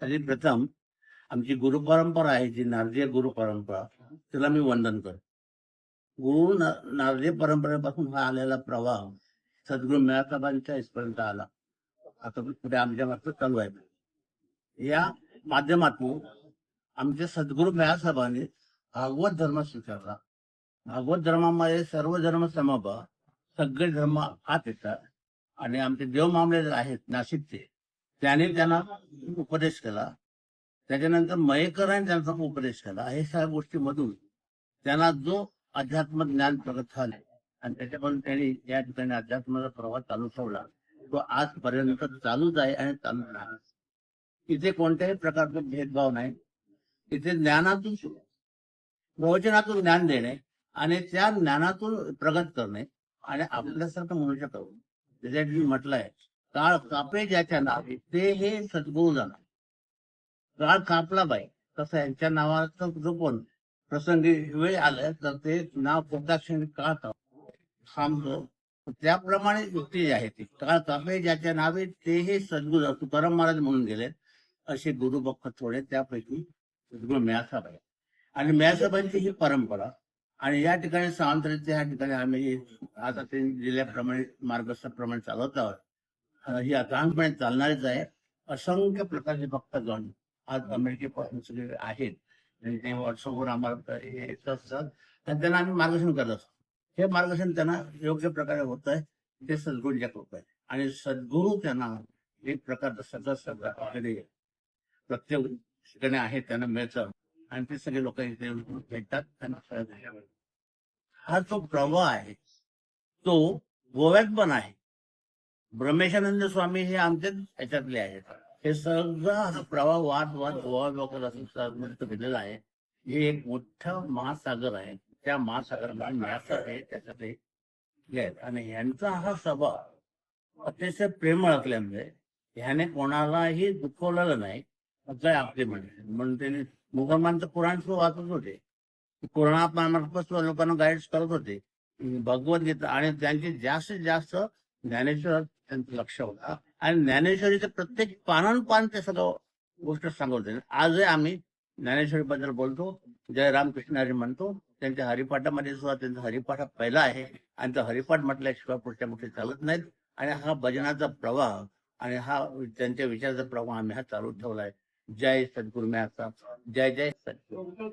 तरी प्रथम आमची गुरुपरंपरा आहे, जी नारदीय गुरुपरंपरा, त्याला मी वंदन करतो. नारदीय परंपरेपासून हा आलेला प्रवाह सद्गुरू मेळासाहेबांच्या इथपर्यंत आला. आता पुढे आमच्या मात्र चालू आहे. या माध्यमातून आमचे सद्गुरू मेळासाहेबांनी भागवत धर्म स्वीकारला. भागवत धर्मामध्ये सर्व धर्म समभाव, सगळे धर्म आत येतात. आणि आमचे देव मामले आहेत नाशिकचे, त्याने त्यांना उपदेश केला. त्याच्यानंतर मयेकरांनी त्यांचा उपदेश केला. हे सगळ्या गोष्टीमधून त्यांना जो अध्यात्म ज्ञान प्रगत झाले आणि त्याच्यापासून त्यांनी या ठिकाणी अध्यात्माचा प्रवास चालू ठेवला, तो आजपर्यंत चालूच आहे आणि चालू राहणार. इथे कोणत्याही प्रकारचा भेदभाव नाही. इथे ज्ञानातून, प्रवचनातून ज्ञान देणे आणि त्या ज्ञानातून प्रगत करणे आणि आपल्यासारखं मनुष्य करू. त्याच्यासाठी म्हटलंय, काळ कापे ज्याच्या नावे ते हे सद्गुरू जाणार. काळ कापला बाई, तसं यांच्या नावाचं जो पण प्रसंगी वेळ आलाय तर ते नाव प्रदक्षिण काळ थांबतो. त्याप्रमाणे युक्ती आहे ती. काळ कापे ज्याच्या नावे ते हे सद्गुरू तुकाराम महाराज म्हणून गेले. असे गुरुभक्त थोडे, त्यापैकी सद्गुरू मेळासाहेब आहे. आणि मेळासाहेबांची ही परंपरा आणि या ठिकाणी सावंतरीच्या या ठिकाणी आम्ही आता ते जिल्ह्याप्रमाणे मार्गदर्शनाप्रमाणे चालवत आहोत. ही अथांगपणे चालणारीच आहे. असंख्य प्रकारचे भक्तगण आज अमेरिकेपासून सगळे आहेत आणि ते व्हॉट्सअपवर आम्हाला येत असतात आणि त्यांना आम्ही मार्गदर्शन करत असतो. हे मार्गदर्शन त्यांना योग्य प्रकारे होत आहे, ते सद्गुरूंच्या कृपा आहे. आणि सद्गुरू त्यांना एक प्रकारचं सगळं प्रत्येक ठिकाणी आहे त्यांना मिळतं आणि ते सगळे लोक इथे भेटतात. त्यांना हा जो प्रवाह आहे तो गोव्यात पण आहे. ब्रह्मेशानंद स्वामी हे आमच्याच ह्याच्यातले आहेत. हे सगळं हा प्रवाह वाद गोवा वगैरे गेलेला आहे. हे एक मोठं महासागर आहे. त्या महासागराला न्यास आहे, त्याच्यात आहेत. आणि यांचा हा स्वभाव अतिशय प्रेमळ असल्यामुळे ह्याने कोणालाही दुखवलेलं नाही. काय आपले म्हणून त्यांनी मुसलमानचं कुराण वाचत होते, कुराणामार्फत लोकांना गाईड करत होते. भगवद्गीता आणि त्यांची जास्तीत जास्त ज्ञानेश्वर त्यांचं लक्ष होता आणि ज्ञानेश्वरीचं प्रत्येक पान ते सगळं गोष्ट सांगत होते. आजही आम्ही ज्ञानेश्वरी बद्दल बोलतो, जय रामकृष्ण हरी म्हणतो. त्यांच्या हरिपाठामध्ये सुद्धा त्यांचा हरिपाठ पहिला आहे आणि तो हरिपाठ म्हटल्याशिवाय पुढच्या गोष्टी चालत नाहीत. आणि हा भजनाचा प्रवाह आणि हा त्यांच्या विचाराचा प्रवाह आम्ही हा चालू ठेवलाय. जय सद्गुरू मेळासाहेब, जय जय सद्गुरू.